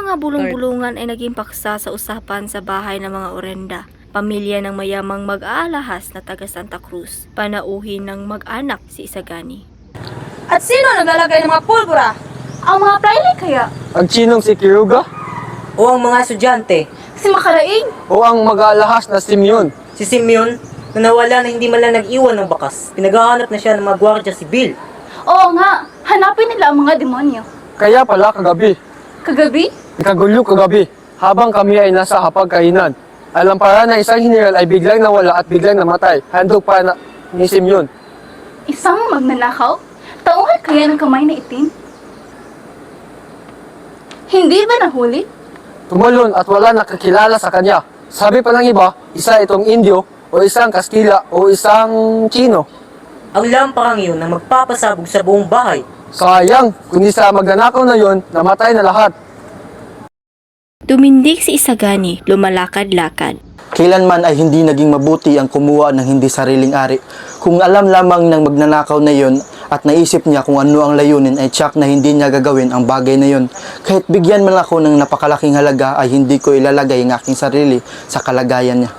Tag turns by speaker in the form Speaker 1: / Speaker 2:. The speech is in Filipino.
Speaker 1: mga bulong-bulungan ay naging paksa sa usapan sa bahay ng mga Orenda. Pamilya ng mayamang mag-aalahas na taga Santa Cruz, panauhin ng mag-anak si Isagani.
Speaker 2: At sino naglalagay ng mga pulbura? Ang mga praile kaya?
Speaker 3: Ang chinong si Kiruga?
Speaker 4: O ang mga estudyante?
Speaker 2: Si Makalaig?
Speaker 3: O ang mag-aalahas na Simeon?
Speaker 4: Si Simeon, na nawala na hindi man lang nag-iwan ng bakas. Pinaghahanap na siya ng mga gwardya sibil.
Speaker 2: Oo nga, hanapin nila ang mga demonyo.
Speaker 3: Kaya pala kagabi,
Speaker 2: Kagabi?
Speaker 3: ikagulo kagabi, habang kami ay nasa hapagkainan. Alam para na isang general ay biglang nawala at biglang namatay. Handog pa na ni Simeon.
Speaker 2: Isang magnanakaw? Tauhan kaya ng kamay na itim? Hindi ba nahuli?
Speaker 3: Tumalon at wala nakakilala sa kanya. Sabi pa ng iba, isa itong Indio, o isang Kastila, o isang Chino.
Speaker 4: Ang lamparang iyon na magpapasabog sa buong bahay.
Speaker 3: Sayang, kundi sa magnanakaw na yon, namatay na lahat.
Speaker 1: Tumindig si Isagani, lumalakad-lakad.
Speaker 5: Kailanman ay hindi naging mabuti ang kumuha ng hindi sariling ari. Kung alam lamang ng magnanakaw na yon at naisip niya kung ano ang layunin ay tiyak na hindi niya gagawin ang bagay na yon. Kahit bigyan man ako ng napakalaking halaga ay hindi ko ilalagay ang aking sarili sa kalagayan niya.